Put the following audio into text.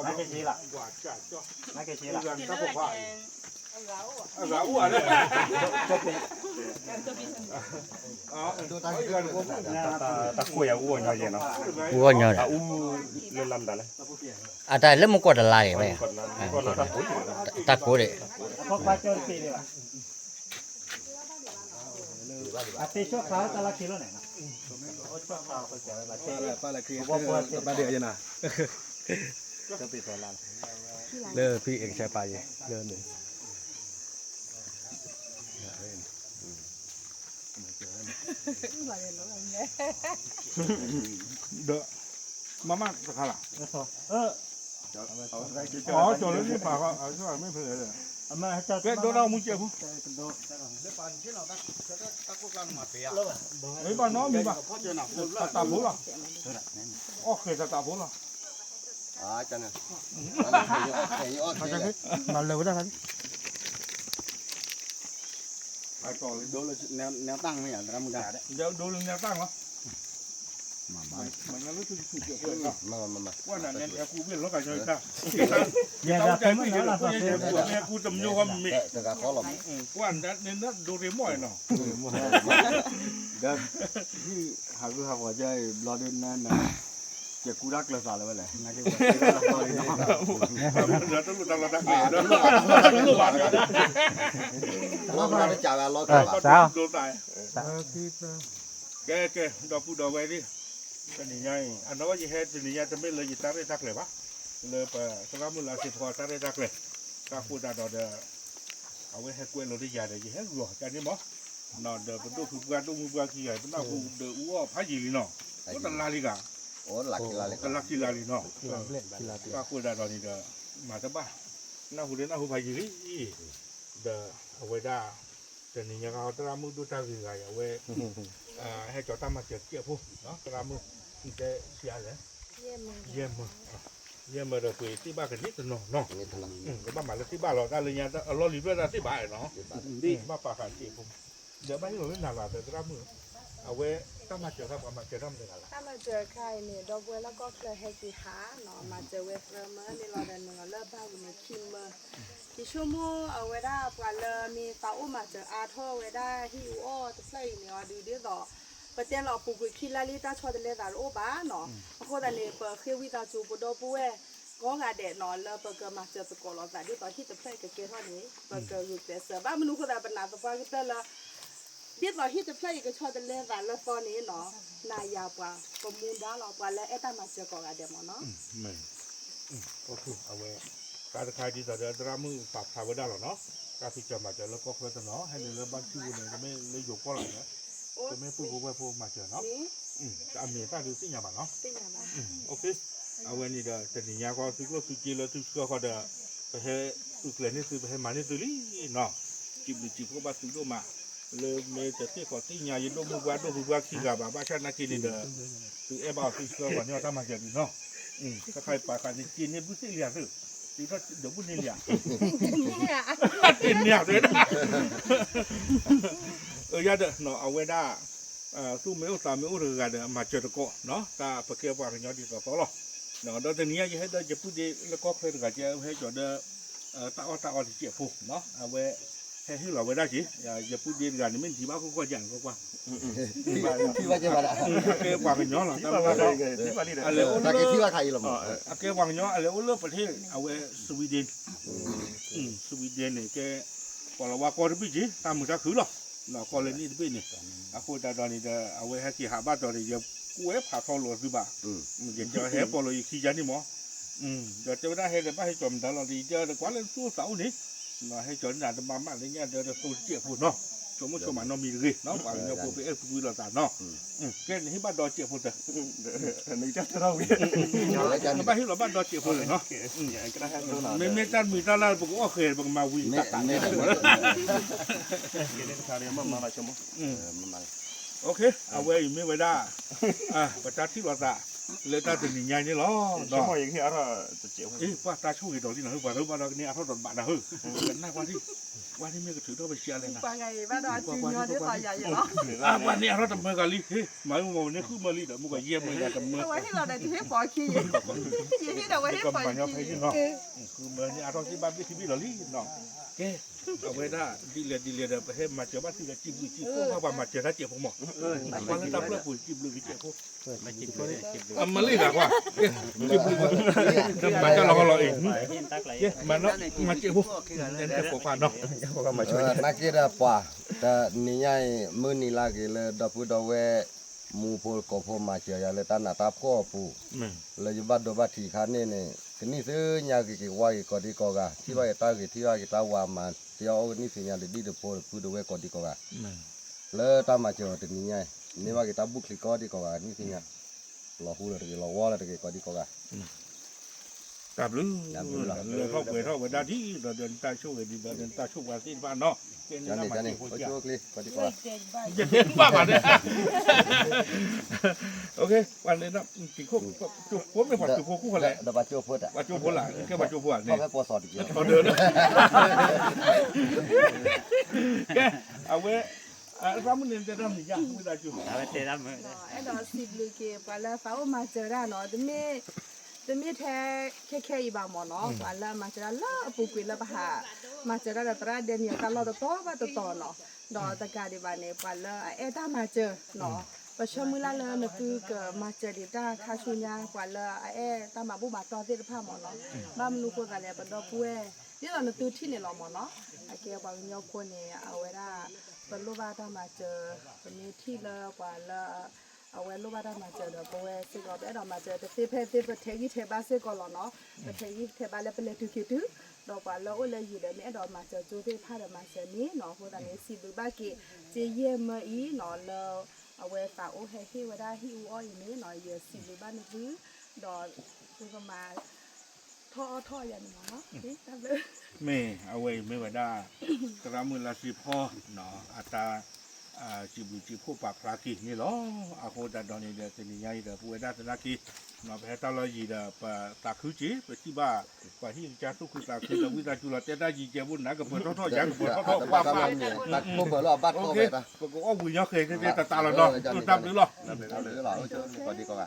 那给谁了？那给谁了？ta quay u nhau vậy nó u nhau đấy u lên làm đó à tại lớp một quạt là lại vậy ta cố đấy à tê cho khá ta là kilo này ba địa vậy nè lơ phi ếch saiไปเดินเลยเด้อมาม่าสักขนาดอ๋อจอดแล้วนี่ปากก็เอาช่วยไม่เผลอเลยมาจะเกิดโดนเรามุ้งเจ้าผู้ไอ้บ้านน้องมีป่ะตาบุล่ะโอเคตาบุล่ะจันน่ะมาเร็วได้ครับไปก่อนโดนแนวตั้งไม่อย่างนั้นมึงได้เดี๋ยวดูเรื่องแนวตั้งเหรอมันงั้นรู้สึกถูกเกี่ยวกับมาว่านั่นเนี่ยกูเปลี่ยนรถกันเลยจ้ะอย่าแบบเป็นไม่แล้วล่ะ เนี่ยกูจำโยว่ามี แต่ก็ขอหลบว่านั่นเนี่ยดูเรียมอยเนาะเดี๋ยวที่หาคือหาว่าจะรอเดินนั่นนะจะกูรักเลยสารเลยว่าแหละน่าจะว่าเดี๋ยวต้องรู้ตามเราตั้งเลยนะรู้บ้านกันเราไม่ได้จ่ายเราโดนตายแกดอกพูดดอกไว้ดิเป็นยังไงอันนั้นว่าจะให้เป็นยังไงจะไม่เลยจิตตาได้ทักเลยปะเลยไปสำหรับมือเราสิพอตาได้ทักเลยก็พูดได้ดอกเดอเอาไว้ให้กล้วยเราได้ยาได้ยังให้รัวกันนี่มั้งนอนเดอเป็นตัวผูกกันตัวมือกันขี้ใหญ่เป็นหน้าผูเดออ้วพายีลีเนาะก็ตลาดลีกาโอ้หลักกีฬาเลยก็ลักกีฬาลีเนาะก็พูดได้ดอกนี้เดอมาตะบ้าหน้าหูเดอหน้าหูพายีลีเดอเอาไว้ได้แต่นี่ยังเอาตรามือดูตาคือไงเอาไว้ให้จอตามาเจ็บเจ็บพูเนาะตรามือจะเสียเลยเยี่ยมเลยคุยที่บ้านกันนิดหน่อยเนาะก็บ้านมาแล้วที่บ้านเราได้เลยเนี่ยเราลีด้วยนะที่บ้านเนาะดีบ้านป่าขันจีผมเดี๋ยวบ้านที่เราเล่นหนาๆแต่ตรามือเอาไว้ตั้งมาเจอครับมาเจอตั้งเลยอะไรถ้ามาเจอใครเนี่ยดอกบัวแล้วก็เคยให้กี่หาเนาะมาเจอเวฟเรเมอร์นี่เราเดินหนึ่งเลิกบ้านวันนี้คิมเมอร์ที่ชั่วโมงเอาไว้ได้กว่าเลยมีตาอุ้มมาเจออาโทไว้ได้ฮิวโอจะใส่เนี่ยดูดีต่อประเด็นเราปลูกขี้ลาลิตาชอตเลตาโอบ้าเนาะเพราะแต่เนี่ยเปิดคือวิตาจูปุโดปุเอก็งาเด็ดนอนเลยเปิดเกิดมาเจอสกอลแต่ที่ตอนที่จะใส่กับเกลือเท่านี้เปิดเกิดอยู่แต่เสือบ้านมนุษย์คนใดเป็นหนาตัวก็เตละเดี๋ยวเราที่จะใส่กับชอตเลตาแล้วตอนนี้เนาะนายาปะประมูลด้าเราปะแล้วไอ้ตามาเจอก่อนเดี๋ยวมั้งเนาะไม่โอเคเอาไว้การขายดีแต่เดี๋ยวตรามือปรับทำไว้ได้หรอเนาะการพิจารณาจะแล้วก็เพื่อนเนาะให้เรือบ้านชื่อเนี่ยจะไม่เลยอยู่ก็หรอกนะจะไม่พูดไว้พูดมาเจอเนาะจะอเมริกาดูสิอย่างบ้างเนาะโอเคเอาไว้นี่เดี๋ยวจะหนียาก็ซื้อก็ซื้อกินแล้วซื้อก็เดี๋ยวไปให้ซื้อเกลือนี่ซื้อไปให้มานี่ซื้อลี่เนาะจิบหรือจิบก็บ้าซื้อด้วยมาเลยเมย์จะที่ขอที่ยายินด้วยมือว่าขี้กับบ้าชาตินักกินนี่เดี๋ยวซื้อเอบ้าซื้อก็วันนี้ถ้ามาเจอดีเนาะถ้าใครปากกันกินนี่บุษเลียซื้อดีก็เดี๋ยวบุษเลียกินเนี่ยเลยนะยาเด้อเนาะเอาไว้ได้สู้ไม่อุตส่าห์ไม่อุตส่าห์เด้อมาเจอตะโกเนาะตาปะเกียวปากย้อนดีต่อต่อเนาะเดี๋ยวนี้จะให้เด้อจะพูดดีแล้วก็เคยกับจะให้จอดเด้อตาอที่เจ็บผูเนาะเอาไว้ให้เราไว้ได้สิอย่าพูดดีกันนี่ไม่ที่บ้านก็อย่างก็ว่าที่ว่าจะมาละเกียวปากย้อนหรอที่ว่าอะไรแต่ที่ว่าไทยหรอมั้งเกียวปากย้อนอะไรเลือกประเทศเอาไว้สวีเดนเนี่ยแกพอเราว่าก็ได้พี่จีตามมือจะคือหรอเนาะก็เลยนี่พี่นี่พูดตอนนี้จะเอาไว้ให้ที่หาบ้านตอนนี้จะกูให้ผ่าทองหลวงคือบ้าอย่างจะให้พอเราอีกทีจันนี่มั้งเดี๋ยวจะไม่ได้ให้เดี๋ยวไม่ให้จมแต่เราดีเจอแต่กว่าเรื่องสู้เสานี่เนาะให้จนหนาจะมาอะไรเงี้ยเดี๋ยวจะสู้เจี๊ยบพูดเนาะชมมันน้องมีเลยเนาะว่าเนี่ยพูดไปคุยเราต่างเนาะแค่ที่บ้านดอเจี๊ยบพูดเถอะนึกจะเราเวียนบ้านที่เราบ้านดอเจี๊ยบพูดเลยเนาะไม่ตันมือตันแล้วผมก็เคยบังมาวิ่งตัดเนี่ยโอเคเอาไว้ไม่ไว้ได้ประจัดที่เราตา เลยตาตัวนี้ใหญ่นี่หรอ ช่วยอย่างที่อะไรจะเจียว เอ๊ะว่าตาช่วยดอกที่ไหนว่าเราบ้านเราเนี่ยเขาตอนบ้านเรากันหน้าวันที่เมื่อก็ถือเราไปเชียร์เลยนะ ว่าไงว่าดอจืนยอดได้ต่อใหญ่เนาะ วันนี้เราทำเมื่อกันลิเฮ้ยหมายว่าเนี่ยคือเมื่อลิเดี๋ยวมึงก็เยี่ยมเลยทำเมื่อ เอาไว้ที่เราได้ที่ให้ปอขี้ยี่ที่เราไว้ให้ ก็ ปอ มันยังไป ขี้ ที่นอกคือเมื่อนี้เราที่บ้านที่พี่เราลิน้องแกเอาไว้ได้ดีเลยเดี๋ยวไปให้มาเจอบ้านที่จะจิ้มจิ้มพวกว่ามาเจอถ้าเจ็บผมหมดวันนั้นตาเพื่อคุยจิ้มเลยเจ็บพวกมันลิแบบว่าจิ้มเลยมันจะเราเองมันเนาะมาเจ็บพวกเนี่ยจะปวดฟันเนาะ ก็มาช่วย นักกีฬาป่าแต่นี่ไงมือนี่ลากิเลยดับพูดเอาไว้มูโพลกอพมาเชียเลยตาหน้าตาพ่อปูเลยยุบัดดบัดที่ขานี่นี่คือนี่ซื้อยากิวายก็ดีก็กะที่ว่าตากิที่ว่ากิตาวามันที่เอานี่สิญาเลยดีเดโพลพูดเอาไว้ก็ดีก็กะเลยตามาเชียตินี่ไงนี่ว่ากิตาบุคลิกก็ดีก็กะนี่สิญาเราพูดเลยเราว่าเลยก็ดีก็กะ กับลือเข้าไปได้ที่เราเดินตาช่วยดีเดินตาช่วยวันที่บ้านเนาะ จานนี่ก็ช่วยกลีก็ดีกว่า อย่าเห็นบ้าบ้านเนี่ยโอเควันนี้นะกินคู่จุกผมไม่พอจุกคู่กันแหละ ดับบัดจูพูดอ่ะ ว่าจุกคนหลังแค่ว่าจุกคนหลัง ก็ เนี่ย แค่ปอสอดอีกแล้ว ตอนเดินแกเอาไว้ร้านมันเนี่ยจะทำอย่างไม่ได้จุก เอาไปเตะน้ำมือ ไอ้ดอกสิบลูกเก็บไปแล้วฟ้ามาเจอได้เนาะแต่ไม่แท้แค่อีบางหมอเนาะว่าแล้วมาเจอแล้วปุกปิดแล้วปะหามาเจอได้แต่ตราเดือนเนี่ยตลอดต่อว่าต่อเนาะดอกตะการดีบานเนี่ยไปแล้วไอ้ตามาเจอเนาะประชามือละเลยนะคือเกิดมาเจอดีตาคาชุญญาไปแล้วไอ้ตามาบุมาต่อที่ผ้าหมอเนาะบ้านลูกคนกันเลยเป็นดอกผู้นี่เราเนี่ยตัวที่เนี่ยเราหมอเนาะไอ้เกี่ยวกับยอคนเนี่ยเอาไว้ได้เป็นลูกบ้านตามาเจอเป็นที่เลยกว่าแล้วเอาไว้ลูกบ้านมาเจอเดี๋ยวไปเว้สิก็ไปเรามาเจอแต่ที่เพจที่ประเทศยี่เทบ้านสิก็หรอเนาะประเทศยี่เทบ้านแล้วเป็นเลยทุกทีดอกว่าแล้วเลยอยู่เดี๋ยวนี้ดอกมาเจอจูที่ผ้าเดี๋ยวมาเจอนี้เนาะพวกตอนนี้สิบบ้ากี่เจียมาอีเนาะแล้วเอาไว้ฝากโอ้ให้ที่ว่าได้ที่อูอ้อยอย่างนี้เนาะเยอะสิบบ้านนี่คือดอกคือประมาณท่ออย่างนี้เนาะนี่ทำเลย ไม่เอาไว้ไม่ว่าได้ตรามือละสิพ่อเนาะอัตราจิบุจิผู้ปากรากีนี่หรออาโคดาดอนนี่เดี๋ยวจะนี่ใหญ่เดี๋ยวผู้ได้ตนากีเนาะไปตาลอยเดี๋ยวไปตาคือจีไปที่บ้านไปที่จะทุกคือตาคือตาวิตาจุลเจได้ยีเจ้าบุญนะกับเปิดท่อยังเปิดท่อป้าป้า ตัดปุ๊บเหรอบัด โอ ก็ เค ไปปะ ปกติว่าบุญยอเคยจะตาเราเนาะตามหรือหรอ หรือหรอก็ดีกว่า